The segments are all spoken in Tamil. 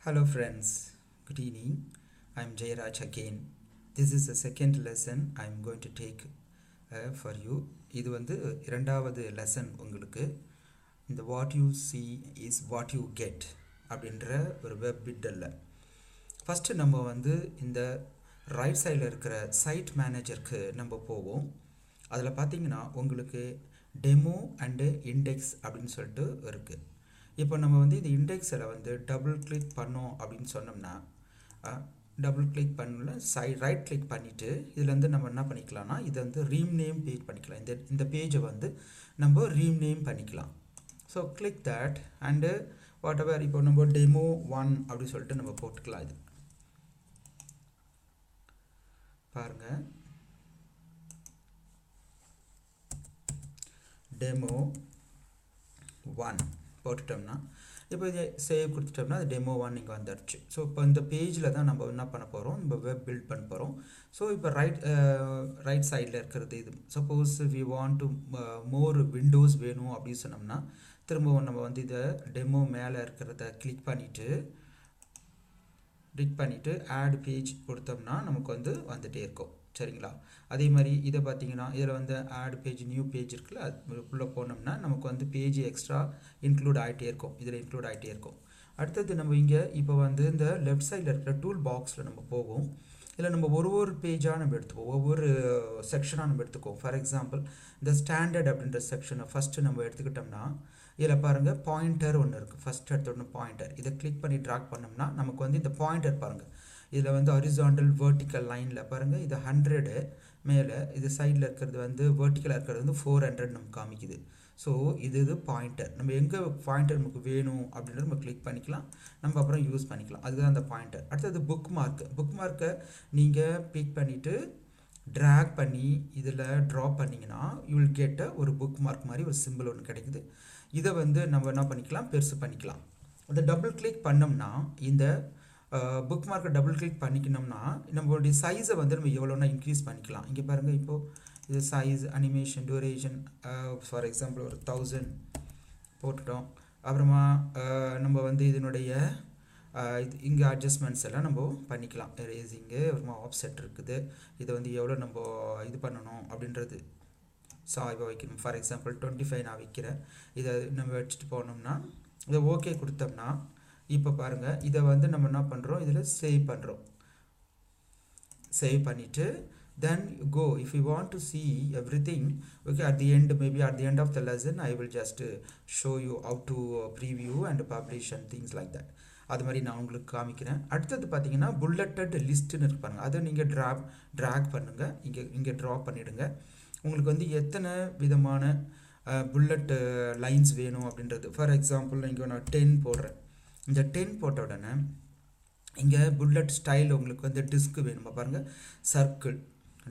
Hello friends, good evening. I am Jayraj again. This is the second lesson I am going to take for you. இது வந்து இரண்டாவது லெசன் உங்களுக்கு. இந்த what you see is what you get அப்படின்ற ஒரு வெப் பிட்டல்ல ஃபஸ்ட்டு நம்ம வந்து இந்த ரைட் சைடில் இருக்கிற சைட் மேனேஜருக்கு நம்ம போவோம். அதில் பார்த்தீங்கன்னா உங்களுக்கு டெமோ அண்டு இண்டெக்ஸ் அப்படின்னு சொல்லிட்டு இருக்குது. இப்போ நம்ம வந்து இந்த இண்டெக்ஸில் வந்து டபுள் கிளிக் பண்ணோம் அப்படின்னு சொன்னோம்னா டபுள் கிளிக் பண்ணல ரைட் கிளிக் பண்ணிவிட்டு இதில் வந்து நம்ம என்ன பண்ணிக்கலாம்னா இதை வந்து ரீநேம் பேஜ் பண்ணிக்கலாம். இந்த பேஜை வந்து நம்ம ரீநேம் பண்ணிக்கலாம். So click that and whatever இப்போ நம்ம டெமோ 1 அப்படின்னு சொல்லிட்டு நம்ம போட்டுக்கலாம். இது பாருங்கள், டெமோ 1 போட்டுட்டோம்னா இப்போ இதை சேவ் கொடுத்துட்டோம்னா அது டெமோ 1 இங்கே வந்துடுச்சு. ஸோ இப்போ இந்த பேஜில் தான் நம்ம என்ன பண்ண போகிறோம், நம்ம வெப் பில்ட் பண்ண போகிறோம். ஸோ இப்போ ரைட் சைடில் இருக்கிறது இது. Suppose we want to more windows வேணும் அப்படின்னு சொன்னோம்னா திரும்பவும் நம்ம வந்து இதை டெமோ மேலே இருக்கிறத கிளிக் பண்ணிவிட்டு ஆட் பேஜ் கொடுத்தோம்னா நமக்கு வந்து வந்துகிட்டே இருக்கும். சரிங்களா? அதே மாதிரி இதை பார்த்தீங்கன்னா இதில் வந்து ஆட் பேஜ் நியூ பேஜ் இருக்குல்ல, அதுக்குள்ளே போனோம்னா நமக்கு வந்து பேஜ் எக்ஸ்ட்ரா இன்க்ளூட் ஆகிட்டே இருக்கும். இதில் இன்க்ளூட் ஆகிட்டே இருக்கும். அடுத்தது நம்ம இங்கே இப்போ வந்து இந்த லெஃப்ட் சைடில் இருக்கிற டூல் பாக்ஸில் நம்ம போவோம். இதில் நம்ம ஒரு பேஜாக நம்ம எடுத்துக்குவோம், ஒவ்வொரு செக்ஷனாக நம்ம எடுத்துக்குவோம். ஃபார் எக்ஸாம்பிள் இந்த ஸ்டாண்டர்ட் அப்படின்ற செக்ஷனை ஃபஸ்ட்டு நம்ம எடுத்துக்கிட்டோம்னா இதில் பாருங்கள் பாயிண்டர் ஒன்று இருக்குது. ஃபஸ்ட் எடுத்த ஒன்று பாயிண்டர். இதை கிளிக் பண்ணி ட்ராக் பண்ணோம்னா நமக்கு வந்து இந்த பாயிண்டர் பாருங்கள், இதில் வந்து ஹாரிசாண்டல் வெர்டிக்கல் லைனில் பாருங்கள் இது 100 மேலே, இது சைடில் இருக்கிறது வந்து வெர்டிக்கலாக இருக்கிறது வந்து 400 நமக்கு காமிக்குது. ஸோ இது பாயிண்டர். நம்ம எங்கே பாயிண்டர் நமக்கு வேணும் அப்படின்றத நம்ம கிளிக் பண்ணிக்கலாம், நம்ம அப்புறம் யூஸ் பண்ணிக்கலாம். அதுதான் அந்த பாயிண்டர். அடுத்தது புக் மார்க்கை நீங்கள் பிக் பண்ணிவிட்டு ட்ராக் பண்ணி இதில் ட்ராப் பண்ணிங்கன்னா யூ வில் கெட் ஒரு புக் மார்க் மாதிரி ஒரு சிம்பிள் ஒன்று கிடைக்குது. இதை வந்து நம்ம என்ன பண்ணிக்கலாம், பெருசு பண்ணிக்கலாம். அதை டபுள் கிளிக் பண்ணோம்னா இந்த புக் மார்க்கை டபுள் கிளிக் பண்ணிக்கணும்னா நம்மளுடைய சைஸை வந்து நம்ம எவ்வளோனா இன்க்ரீஸ் பண்ணிக்கலாம். இங்கே பாருங்கள், இப்போது இது size, animation, duration for example ஒரு 1000 போட்டுட்டோம். அப்புறமா நம்ம வந்து இதனுடைய இங்கே அட்ஜஸ்ட்மெண்ட்ஸ் எல்லாம் நம்ம பண்ணிக்கலாம். ரேசிங்கு, அப்புறமா ஆப்செட் இருக்குது. இதை வந்து எவ்வளோ நம்ம இது பண்ணணும் அப்படின்றது சாய்வை வைக்கணும். ஃபார் எக்ஸாம்பிள் 25 நான் வைக்கிறேன். இதை நம்ம வச்சுட்டு போனோம்னா இதை ஓகே கொடுத்தோம்னா இப்போ பாருங்கள் இதை வந்து நம்ம என்ன பண்ணுறோம், இதில் சேவ் பண்ணிவிட்டு then go. If you want to see everything, okay, at the end of the lesson I will just show you how to preview and publish and things like that. அது மாதிரி நான் உங்களுக்கு காமிக்கிறேன். அடுத்தது பார்த்தீங்கன்னா புல்லட்டட் லிஸ்ட்டுன்னு இருப்பாங்க, அதை நீங்கள் ட்ராக் பண்ணுங்கள், இங்கே ட்ராப் பண்ணிவிடுங்க. உங்களுக்கு வந்து எத்தனை விதமான புல்லட் லைன்ஸ் வேணும் அப்படின்றது. ஃபார் எக்ஸாம்பிள் இங்கே நான் 10 போடுறேன். இந்த 10 போட்ட உடனே இங்கே புல்லட் ஸ்டைல் உங்களுக்கு வந்து டிஸ்க் வேணுமா பாருங்கள், circle,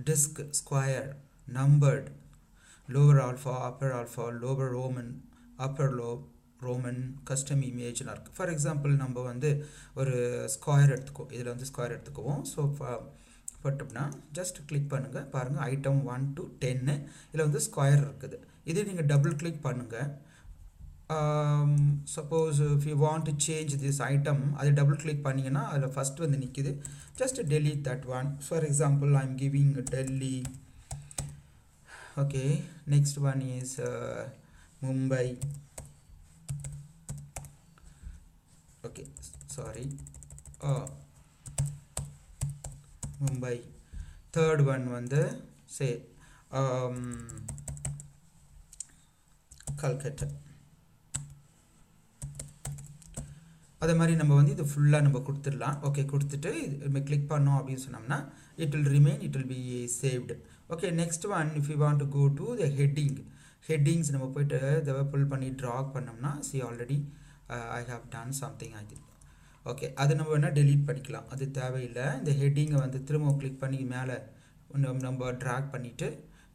disk, square, numbered, lower alpha, upper alpha, lower Roman, upper Roman, custom இமேஜ்லாம் இருக்குது. ஃபார் எக்ஸாம்பிள் நம்ம வந்து ஒரு ஸ்கொயர் எடுத்துக்குவோம். இதில் வந்து ஸ்கொயர் எடுத்துக்குவோம். ஸோ போட்டோம்னா ஜஸ்ட் கிளிக் பண்ணுங்கள், பாருங்கள் ஐட்டம் 1 to 10 இதில் வந்து ஸ்கொயர் இருக்குது. இதே நீங்கள் டபுள் கிளிக் பண்ணுங்கள். Suppose if you want to change this item, அது டபுள் கிளிக் பண்ணிங்கன்னா அதில் ஃபஸ்ட் வந்து நிற்கிது. Just delete that one. For example I am giving Delhi. Okay, next one is Mumbai. Okay, sorry, Mumbai. Third one வந்து சே கல்கட்டா. அதே மாதிரி நம்ம வந்து இது ஃபுல்லாக நம்ம கொடுத்துடலாம். ஓகே, கொடுத்துட்டு நம்ம கிளிக் பண்ணோம் அப்படின்னு சொன்னோம்னா it will be saved. Okay, next one if you want to go to the headings நம்ம போய்ட்டு இதை புல் பண்ணி ட்ராக் பண்ணோம்னா already I have done something I think. Okay, அது நம்ம வேணால் டெலீட் பண்ணிக்கலாம், அது தேவையில்லை. இந்த ஹெட்டிங்கை வந்து திரும்ப கிளிக் பண்ணி மேலே நம்ம ட்ராக் பண்ணிவிட்டு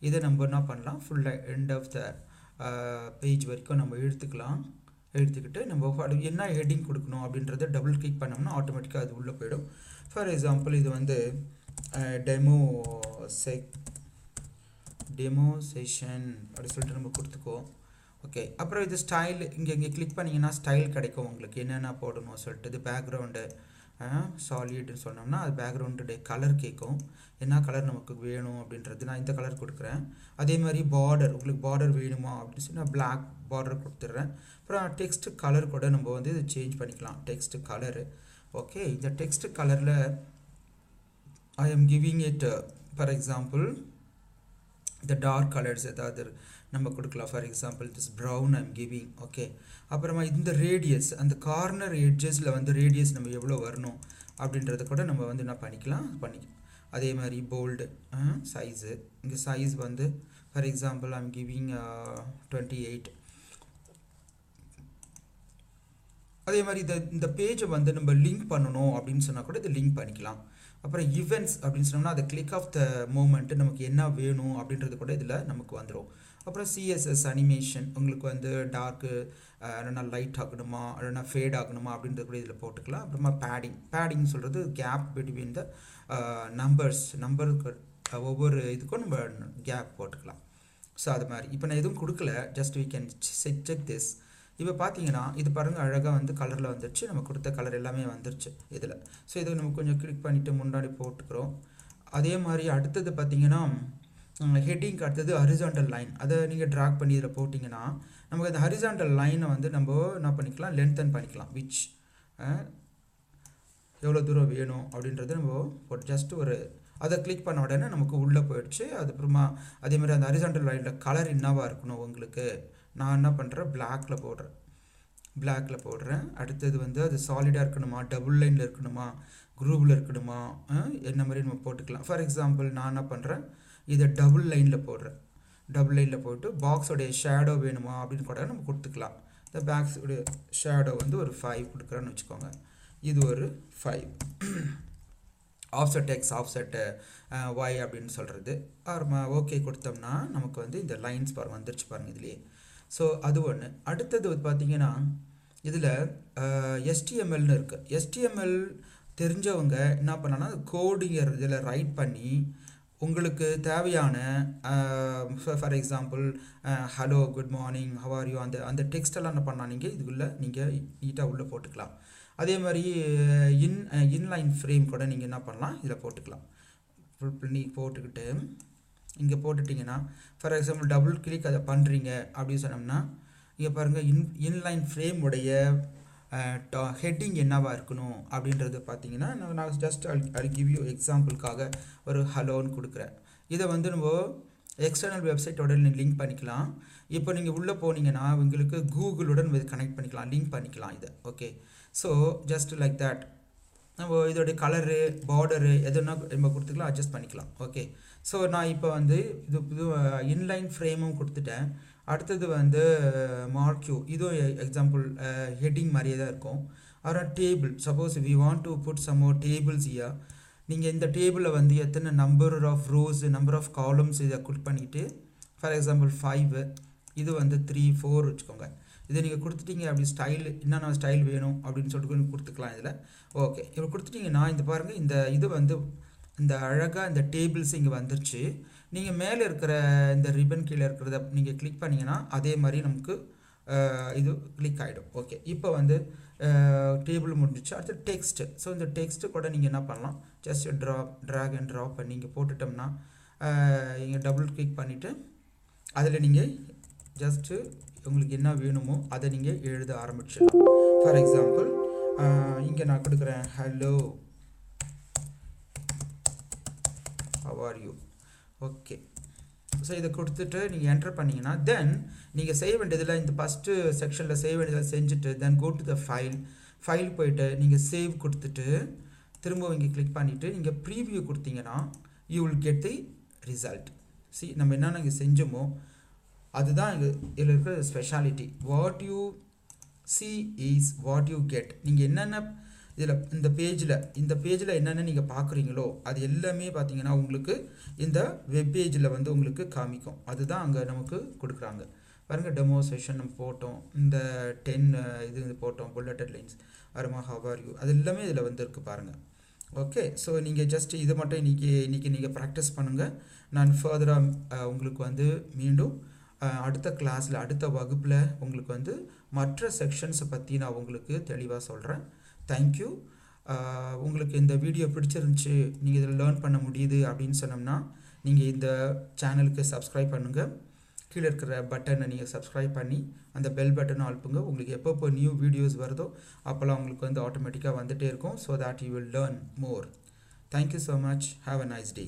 இதை நம்ம என்ன பண்ணலாம், ஃபுல்லாக எண்ட் ஆஃப் த பேஜ் வரைக்கும் நம்ம எடுத்துக்கிட்டு நம்ம என்ன ஹெட்டிங் கொடுக்கணும் அப்படின்றத டபுள் கிளிக் பண்ணோம்னா ஆட்டோமேட்டிக்காக அது உள்ளே போயிடும். ஃபார் எக்ஸாம்பிள் இது வந்து டெமோ செஷன் அப்படி சொல்லிட்டு நம்ம கொடுத்துக்குவோம். ஓகே. அப்புறம் இது ஸ்டைல் இங்கே கிளிக் பண்ணிங்கன்னா ஸ்டைல் கிடைக்கும் உங்களுக்கு என்னென்ன போடணும் சொல்லிட்டு. இது பேக்ரவுண்டு சாலிட்னு சொன்னோம்னா அது பேக்ரவுண்டுடைய கலர் கேட்கும், என்ன கலர் நமக்கு வேணும் அப்படின்றது. நான் இந்த கலர் கொடுக்குறேன். அதே மாதிரி பார்டர், உங்களுக்கு பார்டர் வேணுமா அப்படின்னு சொல்லி நான் பிளாக் பார்டர் கொடுத்துட்றேன். அப்புறம் டெக்ஸ்ட் கலர் கூட நம்ம வந்து இது சேஞ்ச் பண்ணிக்கலாம், டெக்ஸ்ட் கலரு. ஓகே, இந்த டெக்ஸ்ட் கலரில் I am giving it for example இந்த டார்க் கலர்ஸ் ஏதாவது நம்ம கொடுக்கலாம். For example this brown I'm giving. Okay, அப்புறமா இந்த ரேடியஸ், அந்த கார்னர் எட்ஜஸில் வந்து ரேடியஸ் நம்ம எவ்வளோ வரணும் அப்படின்றத கூட நம்ம வந்து என்ன பண்ணிக்கலாம். அதே மாதிரி போல்டு சைஸு, இங்கே சைஸ் வந்து ஃபார் எக்ஸாம்பிள் ஐம் கிவிங் 28. அதே மாதிரி இந்த பேஜை வந்து நம்ம லிங்க் பண்ணணும் அப்படின்னு சொன்னால் கூட இதை லிங்க் பண்ணிக்கலாம். அப்புறம் ஈவெண்ட்ஸ் அப்படின்னு சொன்னோம்னா அது கிளிக் ஆஃப் த மூமெண்ட்டு நமக்கு என்ன வேணும் அப்படின்றது கூட இதில் நமக்கு வந்துடும். அப்புறம் சிஎஸ்எஸ் அனிமேஷன், உங்களுக்கு வந்து டார்க்கு இல்லைனா லைட் ஆகணுமா இல்லைனா ஃபேட் ஆகணுமா அப்படின்றது கூட இதில் போட்டுக்கலாம். அப்புறமா பேடிங் சொல்கிறது கேப் பிட்வீன் த நம்பருக்கு ஒவ்வொரு இதுக்கும் நம்ம கேப் போட்டுக்கலாம். ஸோ அது மாதிரி இப்போ நான் எதுவும் கொடுக்கல, just we can check this. இப்போ பார்த்தீங்கன்னா இது பாருங்கள் அழகாக வந்து கலரில் வந்துருச்சு, நம்ம கொடுத்த கலர் எல்லாமே வந்துருச்சு இதில். ஸோ இதை நம்ம கொஞ்சம் கிளிக் பண்ணிவிட்டு முன்னாடி போட்டுக்கிறோம். அதே மாதிரி அடுத்தது பார்த்தீங்கன்னா ஹெட்டிங்க்கு அடுத்தது ஹரிசாண்டல் லைன், அதை நீங்கள் ட்ராக் பண்ணி இதில் போட்டிங்கன்னா நமக்கு அந்த ஹரிசாண்டல் லைனை வந்து நம்ம என்ன பண்ணிக்கலாம், லென்த்தன் பண்ணிக்கலாம். விச் எவ்வளோ தூரம் வேணும் அப்படின்றது நம்ம போட்டு ஜஸ்ட் ஒரு அதை கிளிக் பண்ண உடனே நமக்கு உள்ளே போயிடுச்சு. அதுக்கப்புறமா அதே மாதிரி அந்த ஹரிசாண்டல் லைனில் கலர் என்னவாக இருக்கணும் உங்களுக்கு, நான் என்ன பண்ணுறேன் பிளாக்கில் போடுறேன். அடுத்தது வந்து அது சாலிடாக இருக்கணுமா, டபுள் லைனில் இருக்கணுமா, குரூவில் இருக்கணுமா, என்ன மாதிரி நம்ம போட்டுக்கலாம். ஃபார் எக்ஸாம்பிள் நான் என்ன பண்ணுறேன், இதை டபுள் லைனில் போடுறேன். டபுள் லைனில் போட்டு பாக்ஸோடைய ஷேடோ வேணுமா அப்படின்னு கூட நம்ம கொடுத்துக்கலாம். இந்த பாக்ஸோடைய ஷேடோ வந்து ஒரு 5 கொடுக்குறேன்னு வச்சுக்கோங்க. இது ஒரு 5. ஆஃப்செட் எக்ஸ் ஆஃப்செட் ஒய் அப்படின்னு சொல்கிறது. ஓகே கொடுத்தோம்னா நமக்கு வந்து இந்த லைன்ஸ் வந்துருச்சு பாருங்கள் இதுலேயே. ஸோ அது ஒன்று. அடுத்தது பார்த்தீங்கன்னா இதில் HTMLனு இருக்குது. HTML தெரிஞ்சவங்க என்ன பண்ணான்னா கோடிங்கிற இதில் ரைட் பண்ணி உங்களுக்கு தேவையான for example hello good morning have are you அந்த டெக்ஸ்டெல்லாம் என்ன பண்ணால் இதுக்குள்ளே நீங்கள் நீட்டாக உள்ளே போட்டுக்கலாம். அதே மாதிரி இன்லைன் ஃப்ரேம் கூட நீங்கள் என்ன பண்ணலாம் இதில் போட்டுக்கலாம். ஃபுல் பண்ணி போட்டுக்கிட்டு இங்கே போட்டுட்டிங்கன்னா ஃபார் எக்ஸாம்பிள் டபுள் கிளிக் அதை பண்ணுறீங்க அப்படின்னு சொன்னோம்னா இங்கே பாருங்கள் இன்லைன் ஃப்ரேம் உடைய ஹெட்டிங் என்னவாக இருக்கணும் அப்படின்றது பார்த்தீங்கன்னா நான் ஜஸ்ட் ஐ கிவ் யூ எக்ஸாம்பிளுக்காக ஒரு ஹலோன்னு கொடுக்குறேன். இதை வந்து நம்ம எக்ஸ்டர்னல் வெப்சைட்டோட லிங்க் பண்ணிக்கலாம். இப்போ நீங்கள் உள்ளே போனீங்கன்னா உங்களுக்கு கூகுளுடன் இது கனெக்ட் பண்ணிக்கலாம், லிங்க் பண்ணிக்கலாம் இதை. Okay, so just like that நம்ம இதோடைய கலரு பார்டரு எதுனா நம்ம கொடுத்துக்கலாம், அட்ஜஸ்ட் பண்ணிக்கலாம். ஓகே, ஸோ நான் இப்போ வந்து இது இன்லைன் ஃப்ரேமும் கொடுத்துட்டேன். அடுத்தது வந்து மார்க்யூ, இதுவும் எக்ஸாம்பிள் ஹெட்டிங் மாதிரியே தான் இருக்கும். அப்புறம் table, suppose we want to put some more tables here. நீங்கள் இந்த டேபிளில் வந்து எத்தனை number of rows number of columns இதை கிளிக் பண்ணிவிட்டு ஃபார் எக்ஸாம்பிள் 5, இது வந்து 3 4 வச்சுக்கோங்க. இதை நீங்கள் கொடுத்துட்டீங்க அப்படி ஸ்டைல் என்னென்ன ஸ்டைல் வேணும் அப்படின்னு சொல்லிட்டு கொடுத்துக்கலாம் இதில். ஓகே, இப்போ கொடுத்துட்டிங்கன்னா இந்த பாருங்கள் இந்த இது வந்து இந்த அழகாக இந்த டேபிள்ஸ் இங்கே வந்துருச்சு. நீங்கள் மேலே இருக்கிற இந்த ரிப்பன் கீழே இருக்கிறத நீங்கள் கிளிக் பண்ணிங்கன்னா அதே மாதிரி நமக்கு இது கிளிக் ஆகிடும். ஓகே, இப்போ வந்து டேபிள் முடிஞ்சிச்சு. அடுத்து டெக்ஸ்ட்டு. ஸோ இந்த டெக்ஸ்ட்டு கூட நீங்கள் என்ன பண்ணலாம், ஜஸ்ட் ட்ராக் அண்ட் ட்ராப் பண்ணி நீங்கள் போட்டுட்டோம்னா இங்கே டபுள் கிளிக் பண்ணிவிட்டு அதில் நீங்கள் ஜஸ்ட்டு உங்களுக்கு என்ன வேணுமோ அதை நீங்கள் எழுத ஆரம்பிச்சிடலாம். ஃபார் எக்ஸாம்பிள் இங்கே நான் கொடுக்குறேன் hello how are you. Okay, so இதை கொடுத்துட்டு நீங்கள் என்டர் பண்ணிங்கன்னா தென் நீங்கள் செய்ய வேண்டியதில் இந்த ஃபஸ்ட்டு செக்ஷனில் செய்ய வேண்டியதில் செஞ்சுட்டு தென் கோ டு த ஃபைல் போயிட்டு நீங்கள் சேவ் கொடுத்துட்டு திரும்ப இங்கே கிளிக் பண்ணிவிட்டு நீங்கள் ப்ரீவியூ கொடுத்தீங்கன்னா you will get the result. நம்ம என்னென்ன இங்கே செஞ்சோமோ அதுதான் இதில் இருக்கிற speciality. What you see is what you get. நீங்கள் என்னென்ன இதில் இந்த பேஜில் என்னென்ன நீங்கள் பார்க்குறீங்களோ அது எல்லாமே பார்த்தீங்கன்னா உங்களுக்கு இந்த வெப் பேஜில் வந்து உங்களுக்கு காமிக்கும். அதுதான் அங்கே நமக்கு கொடுக்குறாங்க பாருங்கள். டெமோ செஷன் நம்ம போட்டோம், இந்த 10 இது போட்டோம், புல்லட்டட் லைன்ஸ், அருமா ஹவ் ஆர் யூ, அது எல்லாமே இதில் வந்து இருக்குது பாருங்கள். ஓகே, ஸோ நீங்கள் ஜஸ்ட் இதை மட்டும் இன்றைக்கி நீங்கள் ப்ராக்டிஸ் பண்ணுங்கள். நான் ஃபர்தராக உங்களுக்கு வந்து மீண்டும் அடுத்த கிளாஸில் அடுத்த வகுப்பில் உங்களுக்கு வந்து மற்ற செக்ஷன்ஸை பற்றி நான் உங்களுக்கு தெளிவாக சொல்கிறேன். தேங்க்யூ. உங்களுக்கு இந்த வீடியோ பிடிச்சிருந்துச்சு, நீங்கள் இதில் லேர்ன் பண்ண முடியுது அப்படின்னு சொன்னோம்னா நீங்கள் இந்த சேனலுக்கு சப்ஸ்கிரைப் பண்ணுங்கள். கீழே இருக்கிற பட்டனை நீங்கள் சப்ஸ்கிரைப் பண்ணி அந்த பெல் பட்டனை அழுப்புங்க. உங்களுக்கு எப்போ நியூ வீடியோஸ் வருதோ அப்போல்லாம் உங்களுக்கு வந்து ஆட்டோமேட்டிக்காக வந்துகிட்டே இருக்கும். So that you will learn more. Thank you so much. Have a nice day.